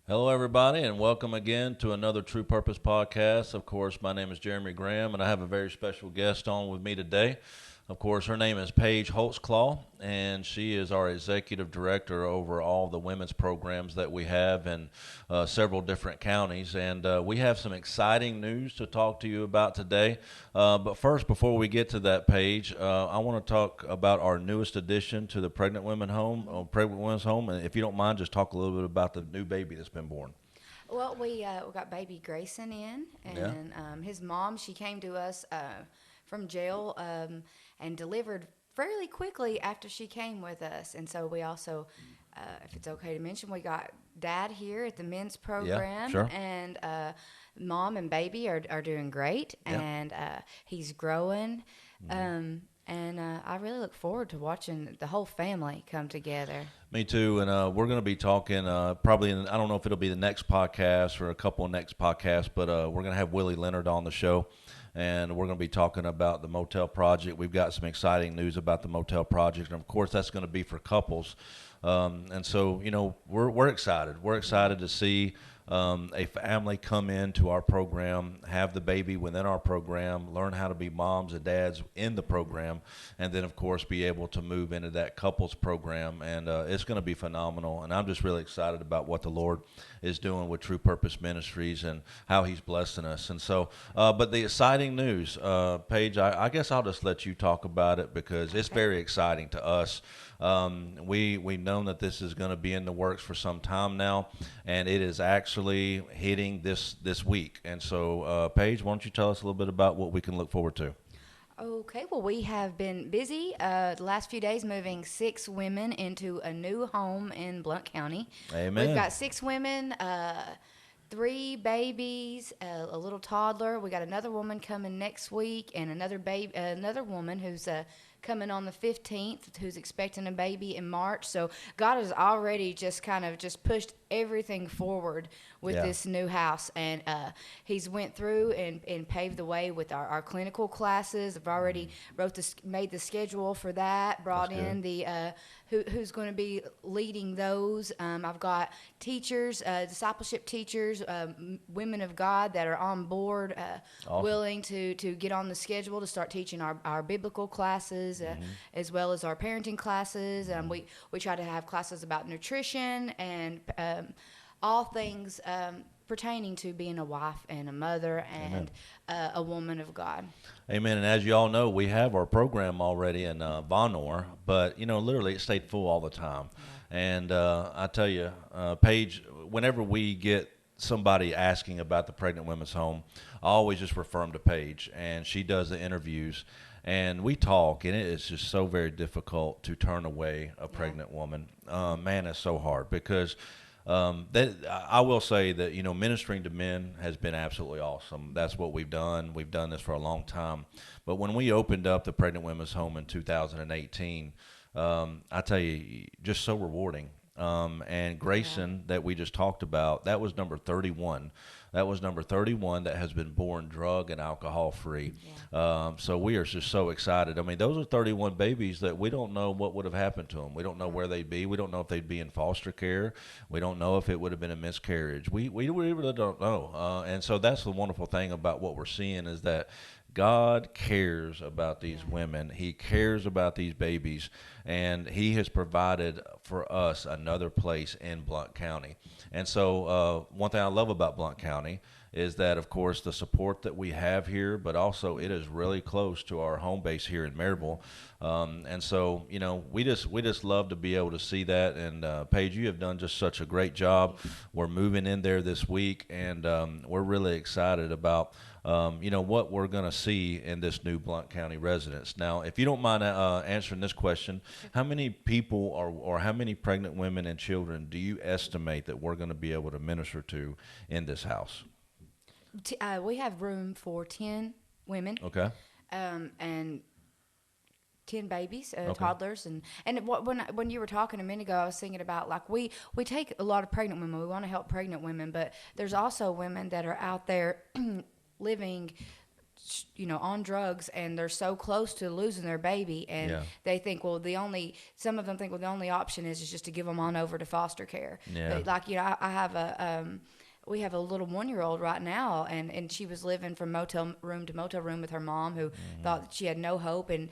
Hello, everybody, and welcome again to another True Purpose podcast. Of course, my name is Jeremy Graham, and I have a very special guest on with me today. Of course, her name is Paige Holtzclaw, and she is our executive director over all the women's programs that we have in several different counties. And we have some exciting news to talk to you about today. But first, before we get to that, Paige, I want to talk about our newest addition to the pregnant women's home. And if you don't mind, just talk a little bit about the new baby that's been born. Well, we got baby Grayson in, Yeah. and his mom, she came to us from jail and delivered fairly quickly after she came with us. And so we also, if it's okay to mention, we got dad here at the men's Yeah, program, sure. and mom and baby are doing great, Yeah. and he's growing. And I really look forward to watching the whole family come together. Me too, and we're going to be talking probably. I don't know if it'll be the next podcast or a couple of next podcasts, but we're going to have Willie Leonard on the show, and we're going to be talking about the motel project. We've got some exciting news about the motel project, and of course, that's going to be for couples. And so, we're excited. We're excited to see a family come into our program, have the baby within our program, learn how to be moms and dads in the program, and then, of course, be able to move into that couples program. And it's going to be phenomenal. And I'm just really excited about what the Lord is doing with True Purpose Ministries and how He's blessing us. And so, but the exciting news, Paige, I guess I'll just let you talk about it because it's Okay. very exciting to us. We've known that this is going to be in the works for some time now, and it is actually hitting this week. And so, Paige, why don't you tell us a little bit about what we can look forward to? Okay, well, we have been busy the last few days moving 6 women into a new home in Blount County. We've Amen. got 6 women, 3 babies, a little toddler. We got another woman coming next week, and another woman who's coming on the 15th, who's expecting a baby in March. So God has already just kind of just pushed everything forward with Yeah. this new house, and He's went through and paved the way with our clinical classes. I've already made the schedule for that, That's brought good. in the who's going to be leading those. I've got teachers, discipleship teachers, women of God that are on board, Awesome. willing to get on the schedule to start teaching our biblical classes, as well as our parenting classes. We try to have classes about nutrition and all things pertaining to being a wife and a mother Amen. and a woman of God. Amen. And as you all know, we have our program already in Vonore, but literally it stayed full all the time. And I tell you, Paige, whenever we get somebody asking about the pregnant women's home, I always just refer them to Paige, and she does the interviews. And we talk, and it is just so very difficult to turn away a Yeah. pregnant woman. Man, it's so hard because that I will say that ministering to men has been absolutely awesome. That's what we've done. We've done this for a long time. But when we opened up the pregnant women's home in 2018, I tell you, just so rewarding. And Yeah. Grayson, that we just talked about, that was number 31. That was number 31 that has been born drug and alcohol free. Yeah. So we are just so excited. I mean, those are 31 babies that we don't know what would have happened to them. We don't know where they'd be. We don't know if they'd be in foster care. We don't know if it would have been a miscarriage. We really don't know. And so that's the wonderful thing about what we're seeing is that God cares about these Yeah. women. He cares about these babies, and He has provided for us another place in Blount County. And so, one thing I love about Blount County is that, of course, the support that we have here, but also it is really close to our home base here in Maryville. And so, we just love to be able to see that. And Paige, you have done just such a great job. We're moving in there this week, and we're really excited about what we're going to see in this new Blount County residence. Now, if you don't mind answering this question, how many people or how many pregnant women and children do you estimate that we're going to be able to minister to in this house? We have room for 10 women, Okay. and 10 babies, Okay. toddlers, when you were talking a minute ago, I was thinking about, like, we take a lot of pregnant women. We want to help pregnant women, but there's also women that are out there living on drugs, and they're so close to losing their baby, and Yeah. they think, well, some of them think, well, the only option is just to give them on over to foster care. Yeah. But like, I have we have a little 1-year-old right now, and she was living from motel room to motel room with her mom, who thought that she had no hope, and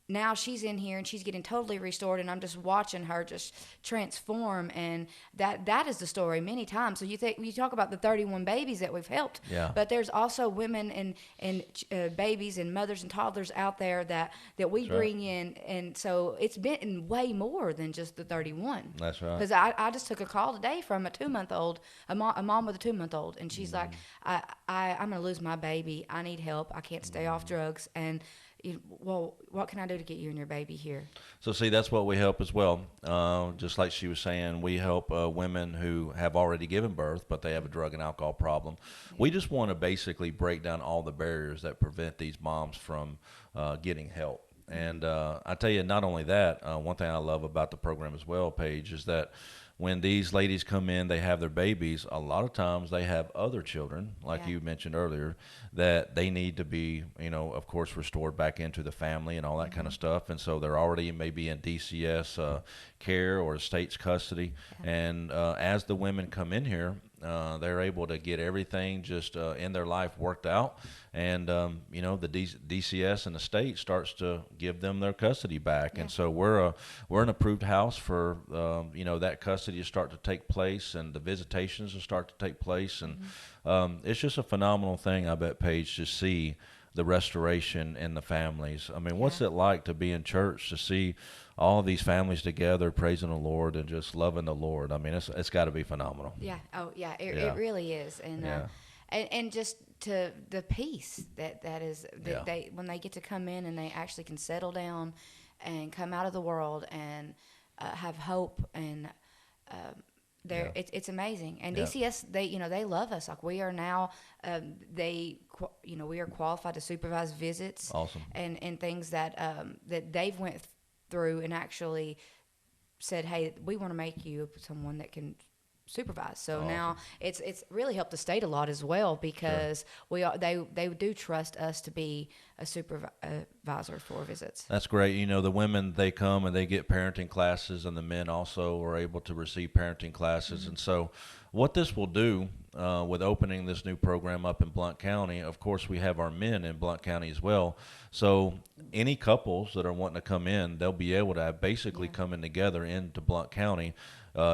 now she's in here and she's getting totally restored, and I'm just watching her just transform. And that is the story many times. So you talk about the 31 babies that we've helped, Yeah. but there's also women and babies and mothers and toddlers out there that we That's right. bring in, and so it's been way more than just the 31. That's right. Because I just took a call today from a 2-month-old, a mom with a 2-month-old, and she's like, I'm gonna lose my baby. I need help. I can't stay off drugs. And well, what can I do to get you and your baby here? So see, that's what we help as well. Just like she was saying, we help women who have already given birth, but they have a drug and alcohol problem. Yeah. We just want to basically break down all the barriers that prevent these moms from getting help. And I tell you, not only that, one thing I love about the program as well, Paige, is that when these ladies come in, they have their babies, a lot of times they have other children, like you mentioned earlier, that they need to be, of course, restored back into the family and all that kind of stuff. And so they're already maybe in DCS care or state's custody. And as the women come in here, they're able to get everything just in their life worked out. And, the DCS and the state starts to give them their custody back. Yeah. And so we're an approved house for, that custody to start to take place and the visitations to start to take place. And it's just a phenomenal thing, I bet, Paige, to see the restoration in the families. I mean, what's it like to be in church, to see all of these families together praising the Lord and just loving the Lord? I mean, it's got to be phenomenal. Yeah. Oh, yeah. It really is. And just to the peace that is they when they get to come in and they actually can settle down and come out of the world and have hope, and it's amazing. And DCS, they love us. Like, we are now we are qualified to supervise visits. Awesome. And things that they've went through and actually said, hey, we want to make you someone that can supervise. So now it's really helped the state a lot as well, because they do trust us to be a supervisor for visits. That's great. The women, they come and they get parenting classes, and the men also are able to receive parenting classes. Mm-hmm. And so what this will do with opening this new program up in Blount County, of course, we have our men in Blount County as well. So any couples that are wanting to come in, they'll be able to basically come in together into Blount County.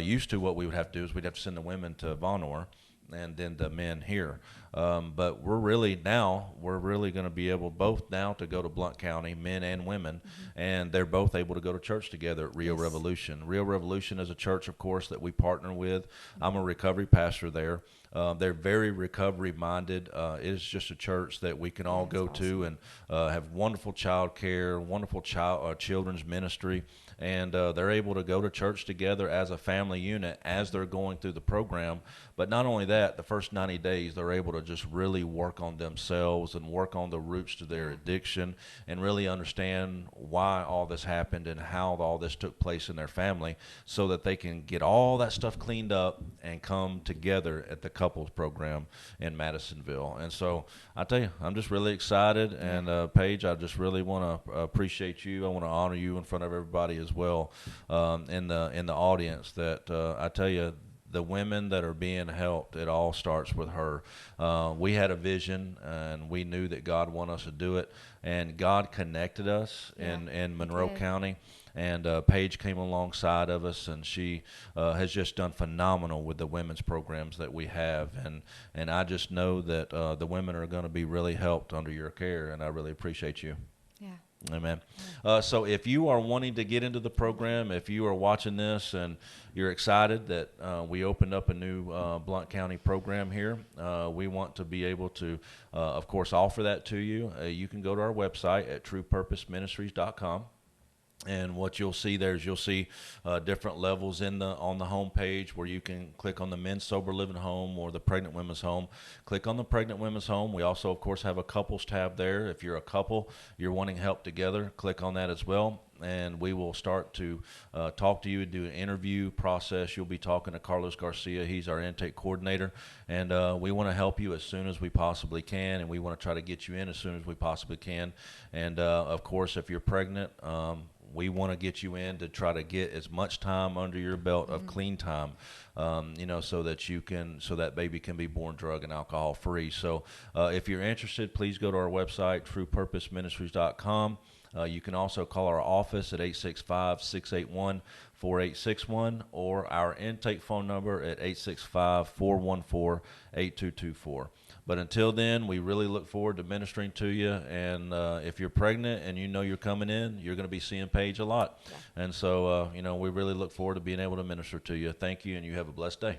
Used to, what we would have to do is we'd have to send the women to Vonore and then the men here. But we're really going to be able both now to go to Blount County, men and women, and they're both able to go to church together at Rio Revolution. Rio Revolution is a church, of course, that we partner with. I'm a recovery pastor there. They're very recovery minded. It is just a church that we can all go to and have wonderful child care, wonderful children's ministry. And they're able to go to church together as a family unit as they're going through the program. But not only that, the first 90 days, they're able to just really work on themselves and work on the roots to their addiction and really understand why all this happened and how all this took place in their family, so that they can get all that stuff cleaned up and come together at the couples program in Madisonville. And so I tell you, I'm just really excited. And Paige, I just really want to appreciate you. I want to honor you in front of everybody as well, in the audience, that I tell you, the women that are being helped, it all starts with her. We had a vision, and we knew that God wanted us to do it, and God connected us in Monroe County. And Paige came alongside of us, and she has just done phenomenal with the women's programs that we have. And I just know that the women are going to be really helped under your care, and I really appreciate you. Yeah. Amen. So if you are wanting to get into the program, if you are watching this and you're excited that we opened up a new Blount County program here, we want to be able to, of course, offer that to you. You can go to our website at truepurposeministries.com. And what you'll see there is you'll see different levels on the home page where you can click on the men's sober living home or the pregnant women's home. Click on the pregnant women's home. We also, of course, have a couples tab there. If you're a couple, you're wanting help together, click on that as well. And we will start to talk to you and do an interview process. You'll be talking to Carlos Garcia. He's our intake coordinator. And we want to help you as soon as we possibly can. And we want to try to get you in as soon as we possibly can. And, of course, if you're pregnant, we want to get you in to try to get as much time under your belt of clean time, so that baby can be born drug and alcohol free. So if you're interested, please go to our website, truepurposeministries.com. You can also call our office at 865-681-4861 or our intake phone number at 865-414-8224. But until then, we really look forward to ministering to you. And if you're pregnant and you know you're coming in, you're going to be seeing Paige a lot. Yeah. And so, we really look forward to being able to minister to you. Thank you, and you have a blessed day.